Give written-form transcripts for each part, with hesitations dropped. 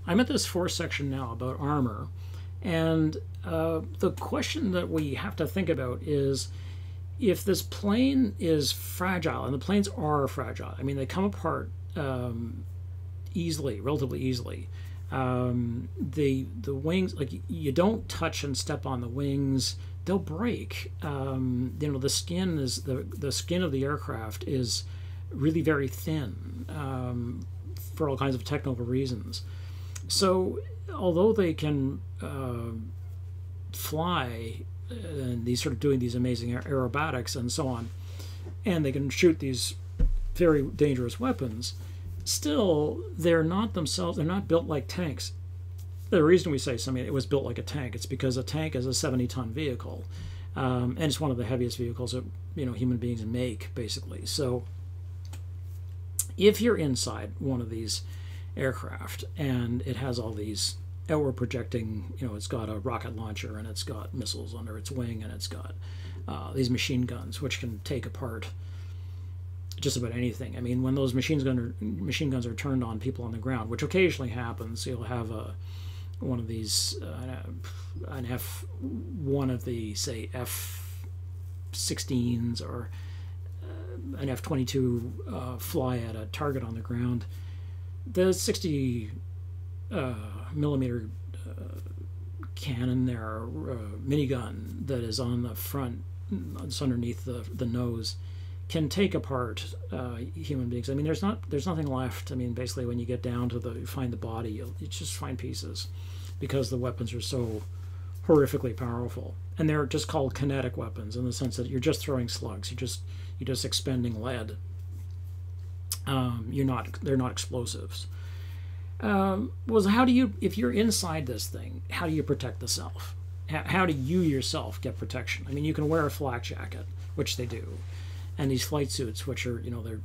I'm at this fourth section now about armor, and the question that we have to think about is, if this plane is fragile, and the planes are fragile, I mean, they come apart easily, relatively easily. The wings, like, you don't touch and step on the wings, they'll break. The skin is the skin of the aircraft is really very thin for all kinds of technical reasons. So although they can fly, and these sort of doing these amazing aerobatics and so on, and they can shoot these very dangerous weapons, still they're not themselves, they're not built like tanks. The reason we say it was built like a tank, it's because a tank is a 70-ton vehicle, and it's one of the heaviest vehicles that human beings make, basically. So if you're inside one of these aircraft and it has all these outward projecting, it's got a rocket launcher and it's got missiles under its wing and it's got these machine guns which can take apart just about anything. I mean, when those machine guns are turned on people on the ground, which occasionally happens, you'll have one of these, one of the, say, F-16s or an F-22 fly at a target on the ground. The 60 millimeter cannon there, minigun that is on the front, it's underneath the nose, can take apart human beings. I mean, there's nothing left. I mean, basically, when you get down to find the body, you just find pieces, because the weapons are so horrifically powerful, and they're just called kinetic weapons in the sense that you're just throwing slugs. You're just expending lead. They're not explosives. How do you, if you're inside this thing, how do you protect the self? How do you yourself get protection? I mean, you can wear a flak jacket, which they do, and these flight suits, which are, they're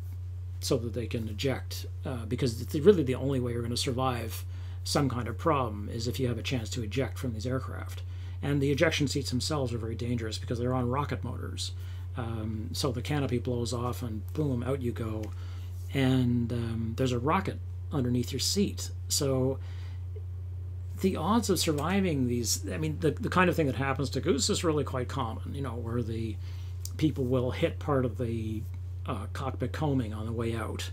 so that they can eject, because it's really the only way you're going to survive some kind of problem is if you have a chance to eject from these aircraft. And the ejection seats themselves are very dangerous because they're on rocket motors. So the canopy blows off and boom, out you go. And there's a rocket underneath your seat. So the odds of surviving these, I mean, the kind of thing that happens to Goose is really quite common, where the people will hit part of the cockpit combing on the way out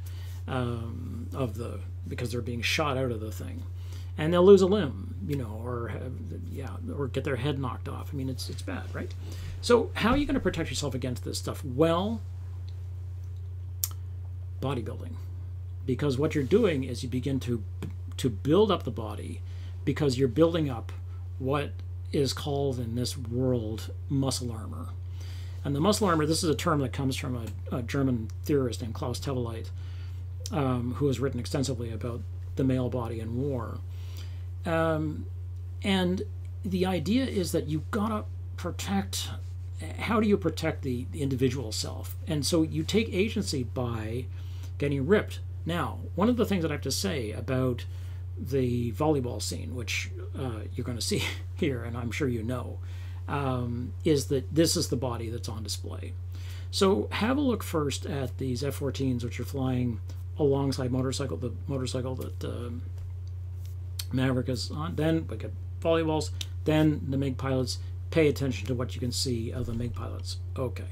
because they're being shot out of the thing. And they'll lose a limb, or get their head knocked off. I mean, it's bad, right? So how are you going to protect yourself against this stuff? Well, bodybuilding. Because what you're doing is you begin to build up the body, because you're building up what is called in this world muscle armor. And the muscle armor, this is a term that comes from a German theorist named Klaus Teweleit, who has written extensively about the male body and war. And the idea is that you've got to protect, how do you protect the individual self? And so you take agency by getting ripped. Now, one of the things that I have to say about the volleyball scene, which you're going to see here, and I'm sure is that this is the body that's on display. So have a look first at these F-14s, which are flying alongside the motorcycle that Maverick is on. Then we get volleyballs, then the MiG pilots. Pay attention to what you can see of the MiG pilots. Okay.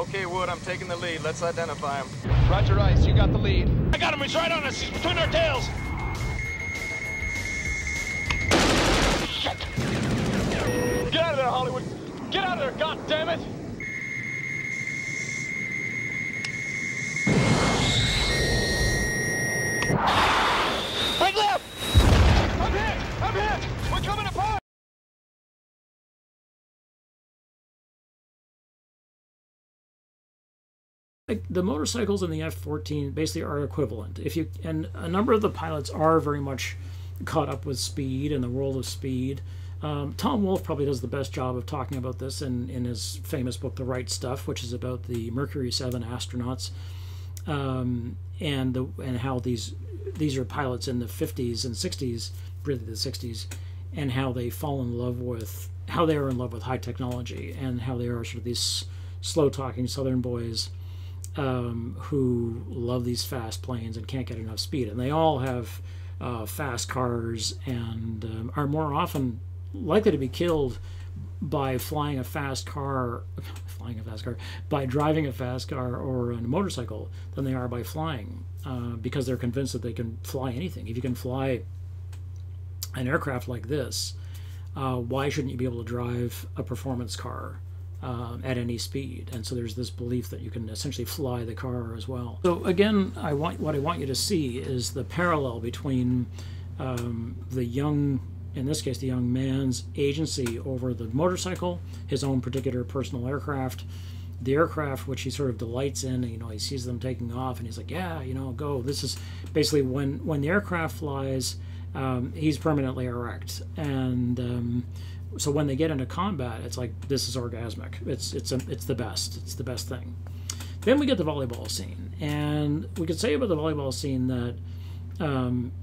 Okay, Wood, I'm taking the lead. Let's identify him. Roger, Ice, you got the lead. I got him. He's right on us. He's between our tails. Shit. Get out of there, Hollywood. Get out of there, God damn it. Right left. I'm hit. I'm hit. We're coming apart. Like, the motorcycles in the F-14 basically are equivalent. And a number of the pilots are very much caught up with speed and the world of speed. Tom Wolfe probably does the best job of talking about this in his famous book, The Right Stuff, which is about the Mercury 7 astronauts, and how these are pilots in the 50s and 60s, really the 60s, and how they fall in love with, how they are in love with high technology, and how they are sort of these slow-talking Southern boys who love these fast planes and can't get enough speed. And they all have fast cars and are more often likely to be killed by flying a fast car, by driving a fast car or on a motorcycle than they are by flying, because they're convinced that they can fly anything. If you can fly an aircraft like this, why shouldn't you be able to drive a performance car at any speed? And so there's this belief that you can essentially fly the car as well. So again, what I want you to see is the parallel between the young, in this case, the young man's agency over the motorcycle, his own particular personal aircraft, the aircraft which he sort of delights in. You know, he sees them taking off and he's like, yeah, you know, go. This is basically when the aircraft flies, he's permanently erect. And so when they get into combat, it's like, this is orgasmic. It's the best. It's the best thing. Then we get the volleyball scene, and we could say about the volleyball scene that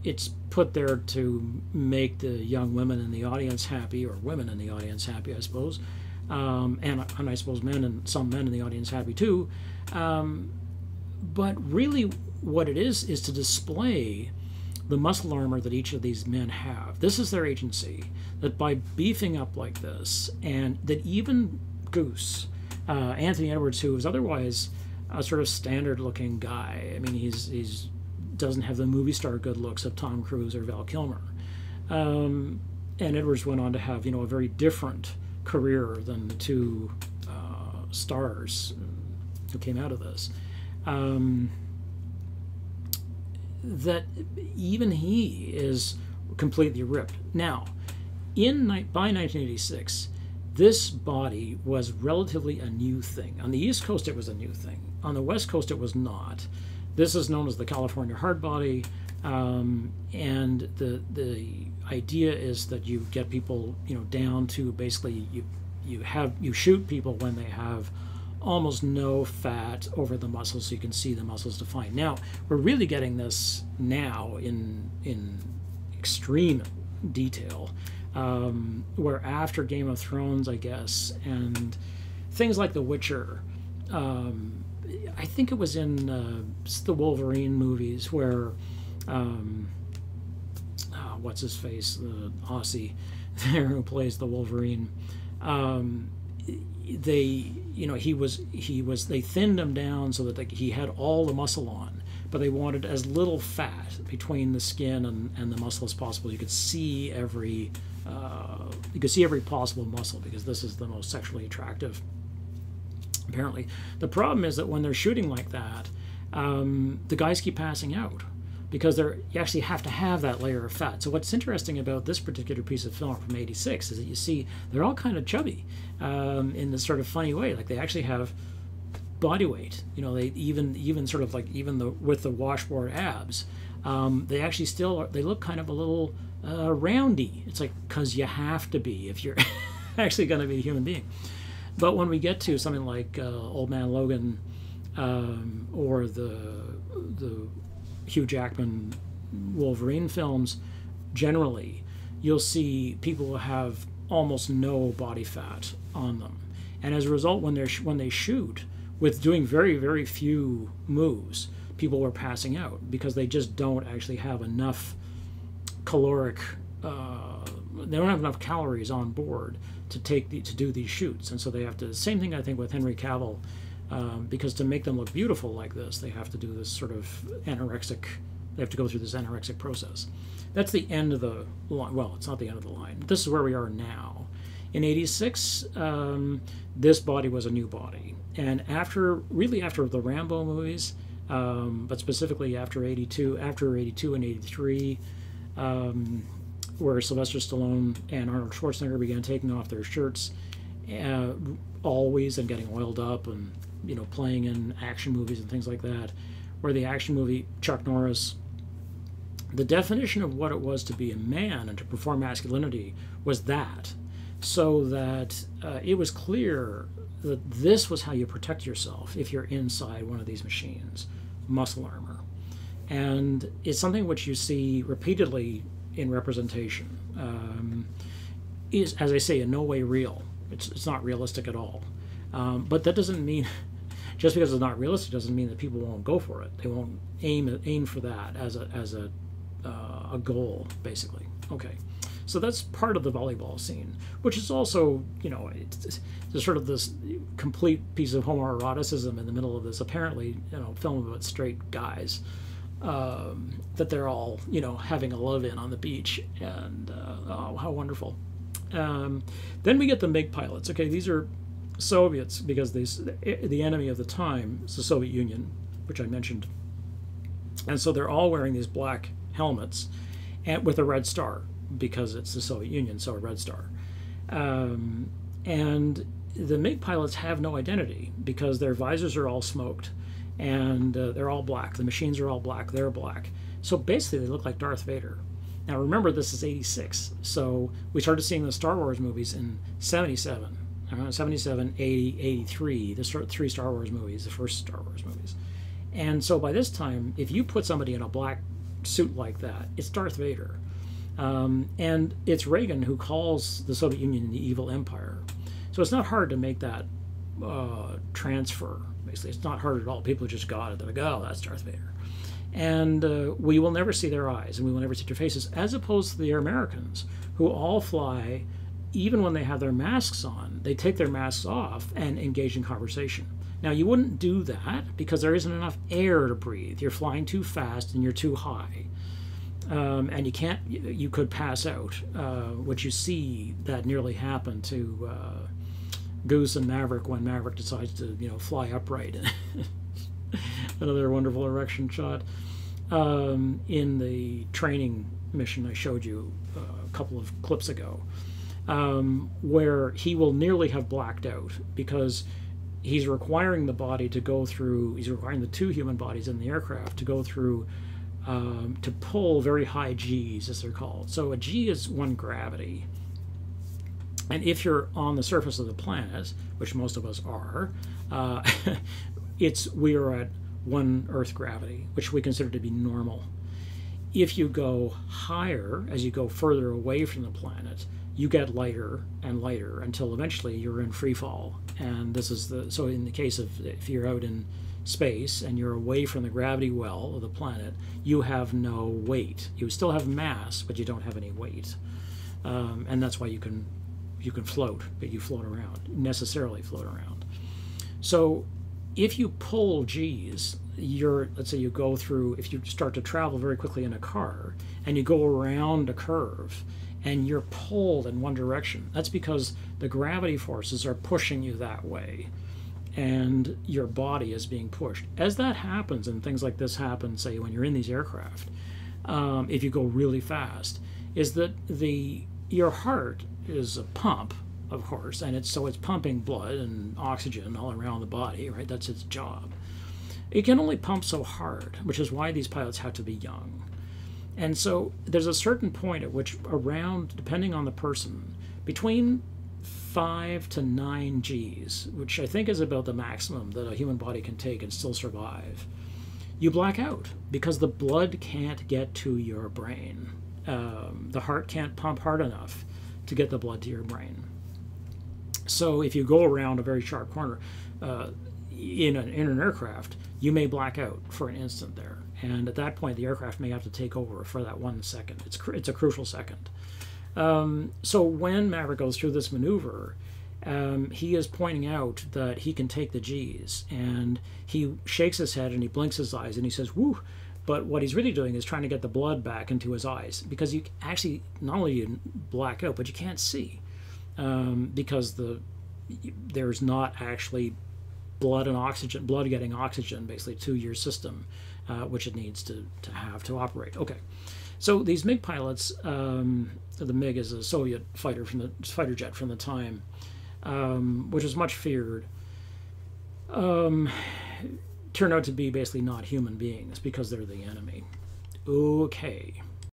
it's put there to make the young women in the audience happy, or women in the audience happy, I suppose, and I suppose some men in the audience happy too. But really, what it is to display the muscle armor that each of these men have. This is their agency, that by beefing up like this, and that even Goose, Anthony Edwards, who is otherwise a sort of standard-looking guy, I mean, he's doesn't have the movie star good looks of Tom Cruise or Val Kilmer, and Edwards went on to have, you know, a very different career than the two stars who came out of this. That even he is completely ripped. Now, by 1986, this body was relatively a new thing. On the East Coast, it was a new thing. On the West Coast, it was not. This is known as the California hard body, and the idea is that you get people, you know, down to basically you shoot people when they have almost no fat over the muscles, so you can see the muscles defined. Now, we're really getting this now in extreme detail, where after Game of Thrones, I guess, and things like The Witcher, I think it was in the Wolverine movies where, what's his face, the Aussie there who plays the Wolverine, they, you know, they thinned him down so that he had all the muscle on, but they wanted as little fat between the skin and the muscle as possible. You could see every possible muscle, because this is the most sexually attractive, apparently. The problem is that when they're shooting like that, the guys keep passing out, because you actually have to have that layer of fat. So what's interesting about this particular piece of film from '86 is that you see they're all kind of chubby in this sort of funny way. Like, they actually have body weight. You know, they even sort of like, even with the washboard abs, they actually they look kind of a little roundy. It's like, because you have to be if you're actually going to be a human being. But when we get to something like Old Man Logan, or the Hugh Jackman Wolverine films, generally, you'll see people will have almost no body fat on them, and as a result, when they shoot with doing very, very few moves, people are passing out because they just don't actually have enough caloric. They don't have enough calories on board to do these shoots, and so they have to. Same thing, I think, with Henry Cavill because to make them look beautiful like this, they have to do this sort of anorexic. They have to go through this anorexic process. That's the end of the line. Well, it's not the end of the line. This is where we are now. In '86, this body was a new body, and after the Rambo movies, but specifically after '82 and '83. Where Sylvester Stallone and Arnold Schwarzenegger began taking off their shirts always and getting oiled up and playing in action movies and things like that, where the action movie Chuck Norris, the definition of what it was to be a man and to perform masculinity was that, so that it was clear that this was how you protect yourself if you're inside one of these machines, muscle armor. And it's something which you see repeatedly in representation. Is, as I say, in no way real. It's not realistic at all. But that doesn't mean, just because it's not realistic doesn't mean that people won't go for it. They won't aim for that as a goal, basically. Okay, so that's part of the volleyball scene, which is also, it's sort of this complete piece of homoeroticism in the middle of this apparently, film about straight guys. That they're all, having a love-in on the beach, and oh, how wonderful. Then we get the MiG pilots. Okay, these are Soviets, because the enemy of the time is the Soviet Union, which I mentioned. And so they're all wearing these black helmets and with a red star, because it's the Soviet Union, so a red star. And the MiG pilots have no identity, because their visors are all smoked. And they're all black. The machines are all black. They're black. So basically, they look like Darth Vader. Now, remember, this is '86. So we started seeing the Star Wars movies in '77. 77, 80, 83. The three Star Wars movies, the first Star Wars movies. And so by this time, if you put somebody in a black suit like that, it's Darth Vader. And it's Reagan who calls the Soviet Union the evil empire. So it's not hard to make that transfer. Basically, it's not hard at all. People just got it. They're like, oh, that's Darth Vader. And we will never see their eyes, and we will never see their faces, as opposed to the Americans, who all fly, even when they have their masks on, they take their masks off and engage in conversation. Now, you wouldn't do that because there isn't enough air to breathe. You're flying too fast and you're too high. And you could pass out, which you see that nearly happen to Goose and Maverick when Maverick decides to, fly upright. Another wonderful erection shot. In the training mission I showed you a couple of clips ago, where he will nearly have blacked out because he's requiring the body to go through, he's requiring the two human bodies in the aircraft to go through, to pull very high Gs, as they're called. So a G is one gravity. And if you're on the surface of the planet, which most of us are, we are at one Earth gravity, which we consider to be normal. If you go higher, as you go further away from the planet, you get lighter and lighter until eventually you're in free fall. And this is so in the case of if you're out in space and you're away from the gravity well of the planet, you have no weight. You still have mass, but you don't have any weight. And that's why you can float, but you float around, necessarily float around. So if you pull G's, let's say you go through, if you start to travel very quickly in a car and you go around a curve and you're pulled in one direction, that's because the gravity forces are pushing you that way and your body is being pushed. As that happens, and things like this happen, say when you're in these aircraft, if you go really fast, is that your heart is a pump, of course, and it's pumping blood and oxygen all around the body, right? That's its job. It can only pump so hard, which is why these pilots have to be young. And so there's a certain point at which around, depending on the person, between 5 to 9 Gs, which I think is about the maximum that a human body can take and still survive, you black out because the blood can't get to your brain. The heart can't pump hard enough to get the blood to your brain. So if you go around a very sharp corner in an aircraft, you may black out for an instant there. And at that point, the aircraft may have to take over for that 1 second. It's a crucial second. So when Maverick goes through this maneuver, he is pointing out that he can take the G's, and he shakes his head and he blinks his eyes and he says, "Woo!" But what he's really doing is trying to get the blood back into his eyes, because you actually not only you black out, but you can't see, because there's not actually blood getting oxygen basically to your system, which it needs to have to operate. Okay, so these MiG pilots, the MiG is a Soviet fighter jet from the time, which was much feared, turn out to be basically not human beings because they're the enemy. Okay.